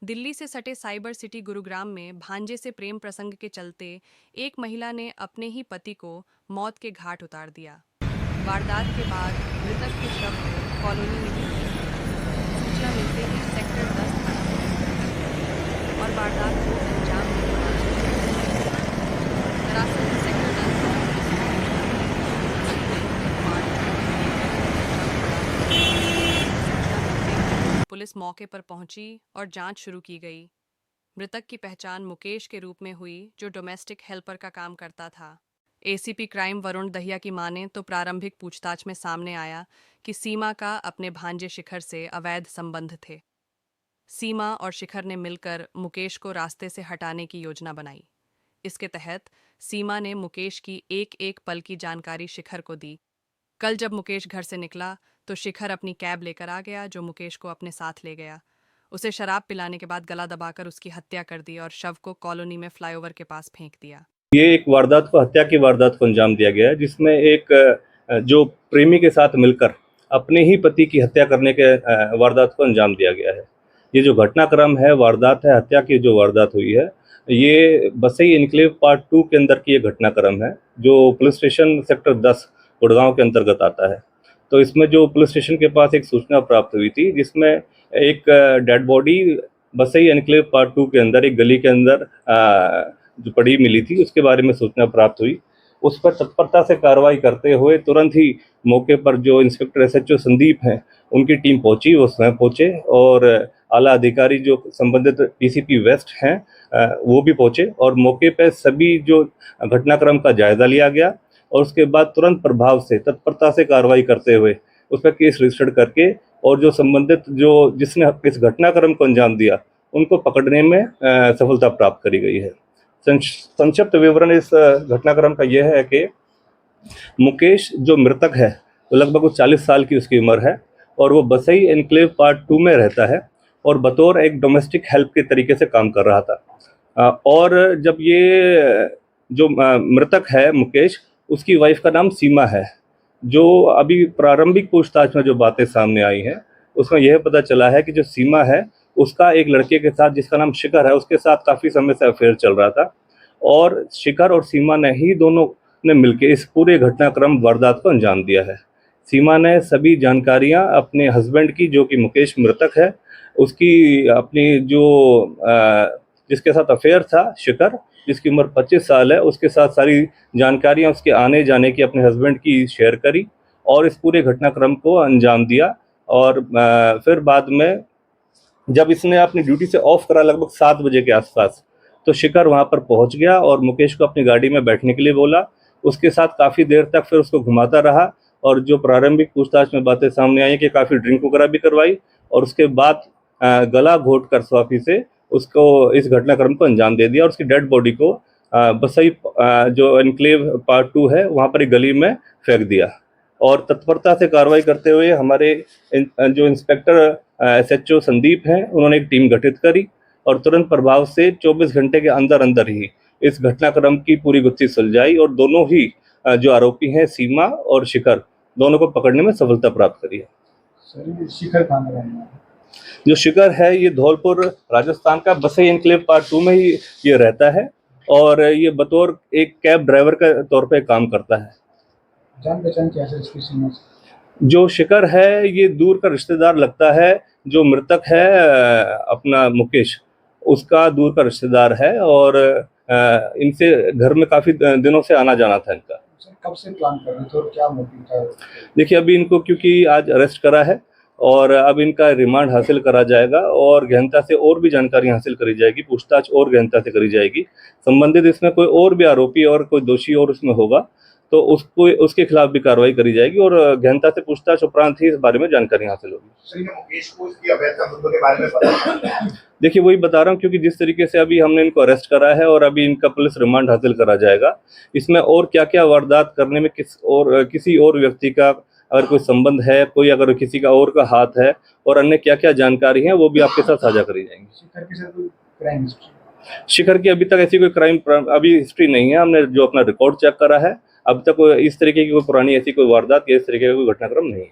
दिल्ली से सटे cyber city Gurugram में भांजे से प्रेम प्रसंग के चलते एक महिला ने अपने ही पति को मौत के घाट उतार दिया। वारदात के बाद मृतक के शव को कॉलोनी में गिरा दिया। सूचना मिलते ही सेक्टर 10 थाना पुलिस पहुंची और वारदात को अंजाम देने वाले दरअसल सेक्टर 10 थाना पुलिस पुलिस मौके पर पहुंची और जांच शुरू की गई। मृतक की पहचान मुकेश के रूप में हुई, जो डोमेस्टिक हेल्पर का काम करता था। एसीपी क्राइम वरुण दहिया की माने तो प्रारंभिक पूछताछ में सामने आया कि सीमा का अपने भांजे शिखर से अवैध संबंध थे। सीमा और शिखर ने मिलकर मुकेश को रास्ते से हटाने की योजना बनाई। इसके तहत सीमा ने मुकेश की एक एक पल की जानकारी शिखर को दी। कल जब मुकेश घर से निकला तो शिखर अपनी कैब लेकर आ गया, जो मुकेश को अपने साथ ले गया। उसे शराब पिलाने के बाद गला दबाकर उसकी हत्या कर दी और शव को कॉलोनी में फ्लाईओवर के पास फेंक दिया। ये एक वारदात को, हत्या की वारदात को अंजाम दिया गया है, जिसमें एक जो प्रेमी के साथ मिलकर अपने ही पति की हत्या करने के वारदात को अंजाम दिया गया है। ये जो घटनाक्रम है, वारदात है, हत्या की जो वारदात हुई है, ये बसई एन्क्लेव पार्ट 2 के अंदर की ये घटनाक्रम है, जो पुलिस स्टेशन सेक्टर 10 गुड़गांव के अंतर्गत आता है। तो इसमें जो पुलिस स्टेशन के पास एक सूचना प्राप्त हुई थी, जिसमें एक डेड बॉडी बसई एन्क्लेव पार्ट 2 के अंदर एक गली के अंदर जो पड़ी मिली थी, उसके बारे में सूचना प्राप्त हुई। उस पर तत्परता से कार्रवाई करते हुए तुरंत ही मौके पर जो इंस्पेक्टर एसएचओ संदीप हैं, उनकी टीम पहुंची, वो स्वयं पहुंचे और आला अधिकारी जो संबंधित डीसीपी वेस्ट हैं वो भी पहुंचे और मौके पर सभी जो घटनाक्रम का जायजा लिया गया और उसके बाद तुरंत प्रभाव से तत्परता से कार्रवाई करते हुए उस पर केस रजिस्टर्ड करके और जो संबंधित जो जिसने इस घटनाक्रम को अंजाम दिया, उनको पकड़ने में सफलता प्राप्त करी गई है। संक्षिप्त विवरण इस घटनाक्रम का यह है कि मुकेश जो मृतक है, वो लगभग 40 साल की उसकी उम्र है और वो बसई एन्क्लेव पार्ट 2 में रहता है और बतौर एक डोमेस्टिक हेल्प के तरीके से काम कर रहा था। और जब ये जो मृतक है मुकेश, उसकी वाइफ का नाम सीमा है। जो अभी प्रारंभिक पूछताछ में जो बातें सामने आई हैं, उसमें यह पता चला है कि जो सीमा है, उसका एक लड़के के साथ जिसका नाम शिखर है, उसके साथ काफ़ी समय से अफेयर चल रहा था और शिखर और सीमा ने ही दोनों ने मिलकर इस पूरे घटनाक्रम वारदात को अंजाम दिया है। सीमा ने सभी जानकारियां अपने हस्बैंड की, जो कि मुकेश मृतक है, उसकी अपनी जो जिसके साथ अफेयर था शिखर, जिसकी उम्र 25 साल है, उसके साथ सारी जानकारियां उसके आने जाने की अपने हस्बैंड की शेयर करी और इस पूरे घटनाक्रम को अंजाम दिया। और फिर बाद में जब इसने अपनी ड्यूटी से ऑफ करा लगभग 7 बजे के आसपास, तो शिखर वहां पर पहुंच गया और मुकेश को अपनी गाड़ी में बैठने के लिए बोला। उसके साथ काफ़ी देर तक फिर उसको घुमाता रहा और जो प्रारंभिक पूछताछ में बातें सामने आई कि काफ़ी ड्रिंक वगैरह भी करवाई और उसके बाद गला घोट कर स्वाफी से उसको इस घटनाक्रम को अंजाम दे दिया और उसकी डेड बॉडी को बसई जो एन्क्लेव पार्ट 2 है, वहाँ पर एक गली में फेंक दिया। और तत्परता से कार्रवाई करते हुए हमारे जो इंस्पेक्टर एसएचओ संदीप हैं, उन्होंने एक टीम गठित करी और तुरंत प्रभाव से 24 घंटे के अंदर अंदर ही इस घटनाक्रम की पूरी गुत्थी सुलझाई और दोनों ही जो आरोपी हैं, सीमा और शिखर, दोनों को पकड़ने में सफलता प्राप्त करी है। सर, शिखर कहाँ रहना है? जो शिखर है, ये धौलपुर राजस्थान का बसई एन्क्लेव पार्ट 2 में ही ये रहता है और ये बतौर एक कैब ड्राइवर के तौर पे काम करता है। जान पहचान क्या है इसकी सीमा से? जो शिखर है, ये दूर का रिश्तेदार लगता है। जो मृतक है अपना मुकेश, उसका दूर का रिश्तेदार है और इनसे घर में काफ़ी दिनों से आना जाना था इनका। सर, कब से प्लान कर रहे थे और क्या मोटिव था? देखिए, अभी इनको क्योंकि आज अरेस्ट करा है और अब इनका रिमांड हासिल करा जाएगा और गहनता से और भी जानकारी हासिल करी जाएगी, पूछताछ और गहनता से करी जाएगी। संबंधित इसमें कोई और भी आरोपी और कोई दोषी और उसमें होगा तो उसको उसके खिलाफ भी कार्रवाई करी जाएगी और गहनता से पूछताछ उपरांत ही इस बारे में जानकारी हासिल होगी। मुकेश को इसकी अवैध संबंधों के बारे में पता? देखिए, वही बता रहा हूँ, क्योंकि जिस तरीके से अभी हमने इनको अरेस्ट करा है और अभी इनका पुलिस रिमांड हासिल करा जाएगा, इसमें और क्या क्या वारदात करने में किसी और व्यक्ति का अगर कोई संबंध है, कोई अगर किसी का और का हाथ है और अन्य क्या क्या जानकारी है, वो भी आपके साथ साझा करी जाएंगी। शिखर के साथ कोई क्राइम हिस्ट्री? शिखर की अभी तक ऐसी कोई क्राइम अभी हिस्ट्री नहीं है। हमने जो अपना रिकॉर्ड चेक करा है, अब तक इस तरीके की कोई पुरानी ऐसी कोई वारदात या इस तरीके का कोई घटनाक्रम नहीं है।